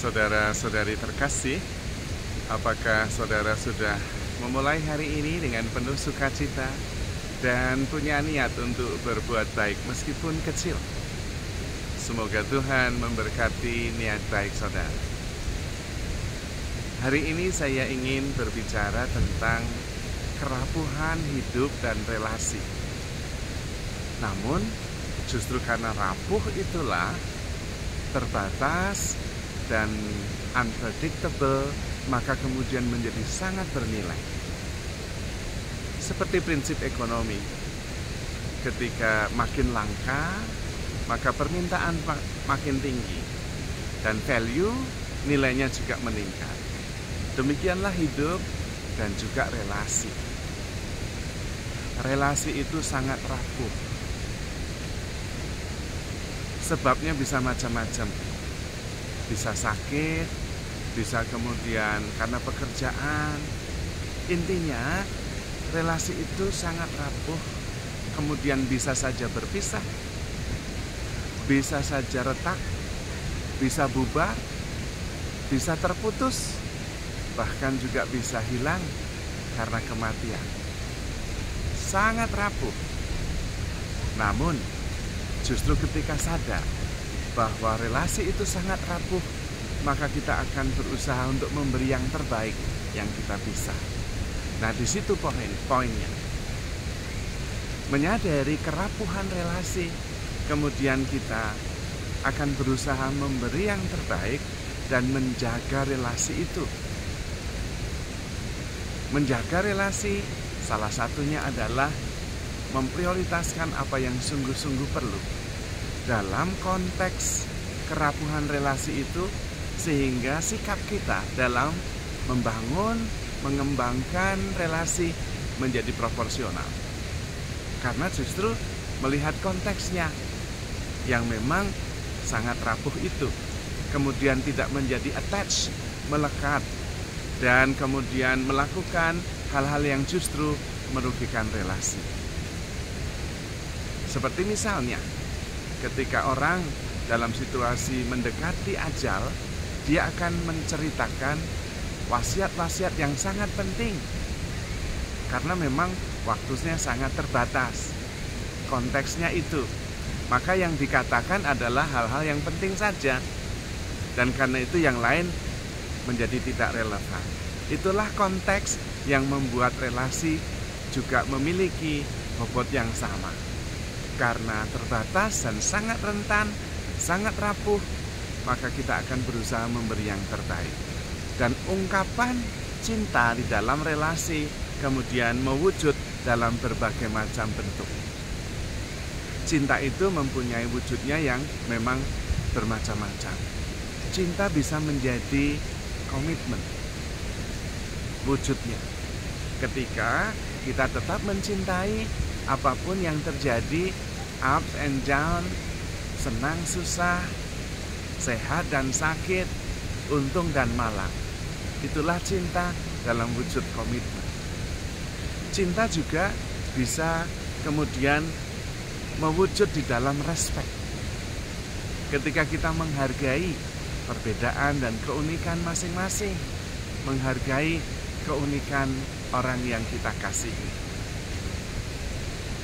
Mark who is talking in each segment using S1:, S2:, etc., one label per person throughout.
S1: Saudara-saudari terkasih, apakah saudara sudah memulai hari ini dengan penuh sukacita dan punya niat untuk berbuat baik meskipun kecil? Semoga Tuhan memberkati niat baik saudara. Hari ini saya ingin berbicara tentang kerapuhan hidup dan relasi. Namun, justru karena rapuh itulah terbatas dan unpredictable, maka kemudian menjadi sangat bernilai. Seperti prinsip ekonomi, ketika makin langka, maka permintaan makin tinggi dan value nilainya juga meningkat. Demikianlah hidup dan juga relasi. Relasi itu sangat rapuh. Sebabnya bisa macam-macam. Bisa sakit, bisa kemudian karena pekerjaan. Intinya, relasi itu sangat rapuh. Kemudian bisa saja berpisah, bisa saja retak, bisa bubar, bisa terputus, bahkan juga bisa hilang karena kematian. Sangat rapuh. Namun, justru ketika sadar bahwa relasi itu sangat rapuh, maka kita akan berusaha untuk memberi yang terbaik yang kita bisa. Nah, di situ poinnya. Menyadari kerapuhan relasi, kemudian kita akan berusaha memberi yang terbaik dan menjaga relasi itu. Menjaga relasi salah satunya adalah memprioritaskan apa yang sungguh-sungguh perlu dalam konteks kerapuhan relasi itu, sehingga sikap kita dalam membangun, mengembangkan relasi menjadi proporsional. Karena justru melihat konteksnya yang memang sangat rapuh itu, kemudian tidak menjadi attached, melekat, dan kemudian melakukan hal-hal yang justru merugikan relasi. Seperti misalnya, ketika orang dalam situasi mendekati ajal, dia akan menceritakan wasiat-wasiat yang sangat penting. Karena memang waktunya sangat terbatas. Konteksnya itu. Maka yang dikatakan adalah hal-hal yang penting saja. Dan karena itu yang lain menjadi tidak relevan. Itulah konteks yang membuat relasi juga memiliki bobot yang sama. Karena terbatas dan sangat rentan, sangat rapuh, maka kita akan berusaha memberi yang terbaik. Dan ungkapan cinta di dalam relasi kemudian mewujud dalam berbagai macam bentuk. Cinta itu mempunyai wujudnya yang memang bermacam-macam. Cinta bisa menjadi komitmen wujudnya. Ketika kita tetap mencintai apapun yang terjadi, up and down, senang susah, sehat dan sakit, untung dan malang. Itulah cinta dalam wujud komitmen. Cinta juga bisa kemudian mewujud di dalam respect. Ketika kita menghargai perbedaan dan keunikan masing-masing, menghargai keunikan orang yang kita kasihi.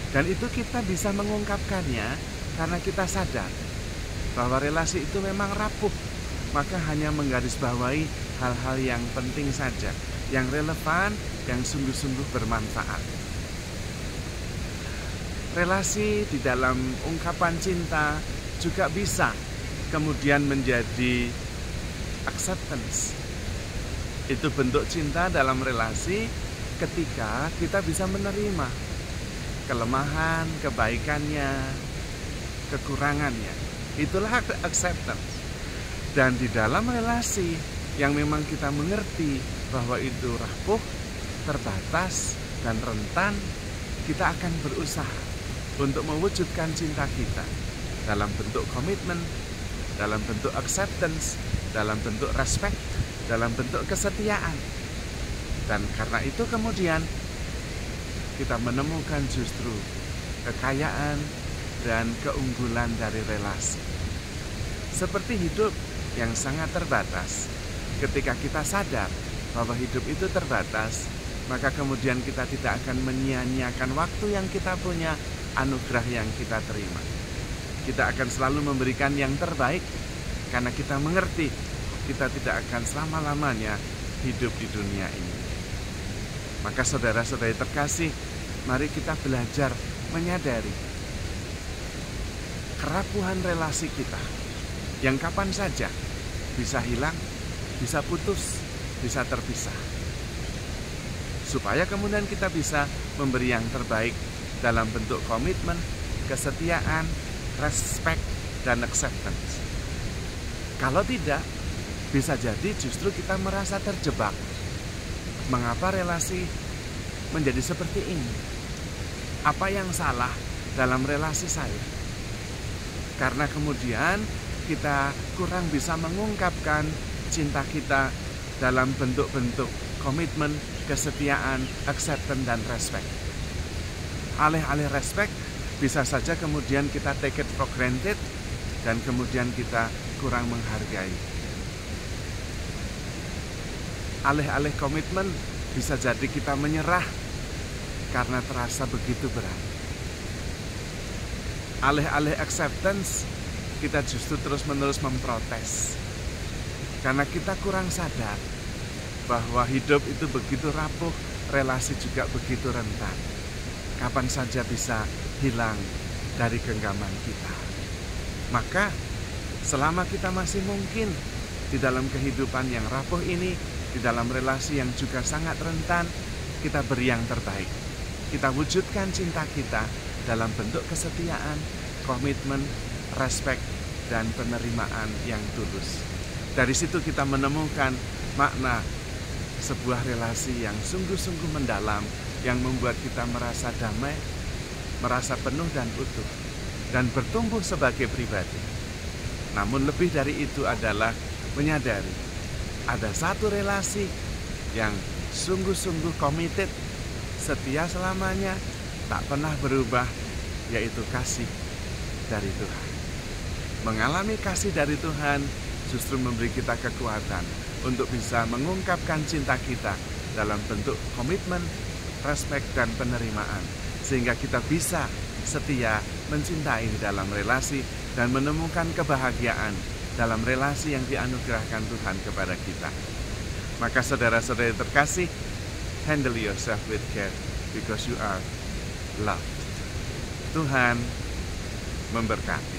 S1: Dan itu kita bisa mengungkapkannya karena kita sadar bahwa relasi itu memang rapuh, maka hanya menggarisbawahi hal-hal yang penting saja, yang relevan, yang sungguh-sungguh bermanfaat. Relasi di dalam ungkapan cinta juga bisa kemudian menjadi acceptance. Itu bentuk cinta dalam relasi ketika kita bisa menerima kelemahan, kebaikannya, kekurangannya. Itulah acceptance. Dan di dalam relasi yang memang kita mengerti bahwa itu rapuh, terbatas, dan rentan, kita akan berusaha untuk mewujudkan cinta kita dalam bentuk komitmen, dalam bentuk acceptance, dalam bentuk respect, dalam bentuk kesetiaan. Dan karena itu kemudian kita menemukan justru kekayaan dan keunggulan dari relasi. Seperti hidup yang sangat terbatas. Ketika kita sadar bahwa hidup itu terbatas, maka kemudian kita tidak akan menyia-nyiakan waktu yang kita punya, anugerah yang kita terima. Kita akan selalu memberikan yang terbaik karena kita mengerti kita tidak akan selama-lamanya hidup di dunia ini. Maka saudara-saudari terkasih, mari kita belajar menyadari kerapuhan relasi kita yang kapan saja bisa hilang, bisa putus, bisa terpisah. Supaya kemudian kita bisa memberi yang terbaik dalam bentuk komitmen, kesetiaan, respect, dan acceptance. Kalau tidak, bisa jadi justru kita merasa terjebak. Mengapa relasi menjadi seperti ini? Apa yang salah dalam relasi saya? Karena kemudian kita kurang bisa mengungkapkan cinta kita dalam bentuk-bentuk komitmen, kesetiaan, acceptance, dan respect. Alih-alih respect, bisa saja kemudian kita take it for granted dan kemudian kita kurang menghargai. Alih-alih komitmen, bisa jadi kita menyerah karena terasa begitu berat. Alih-alih acceptance, kita justru terus-menerus memprotes. Karena kita kurang sadar bahwa hidup itu begitu rapuh, relasi juga begitu rentan. Kapan saja bisa hilang dari genggaman kita. Maka selama kita masih mungkin di dalam kehidupan yang rapuh ini, di dalam relasi yang juga sangat rentan, kita beri yang terbaik. Kita wujudkan cinta kita dalam bentuk kesetiaan, komitmen, respek, dan penerimaan yang tulus. Dari situ kita menemukan makna sebuah relasi yang sungguh-sungguh mendalam, yang membuat kita merasa damai, merasa penuh dan utuh, dan bertumbuh sebagai pribadi. Namun lebih dari itu adalah menyadari ada satu relasi yang sungguh-sungguh committed, setia selamanya, tak pernah berubah, yaitu kasih dari Tuhan. Mengalami kasih dari Tuhan justru memberi kita kekuatan untuk bisa mengungkapkan cinta kita dalam bentuk komitmen, respek, dan penerimaan. Sehingga kita bisa setia mencintai dalam relasi dan menemukan kebahagiaan dalam relasi yang dianugerahkan Tuhan kepada kita. Maka saudara-saudari terkasih, handle yourself with care because you are loved. Tuhan memberkati.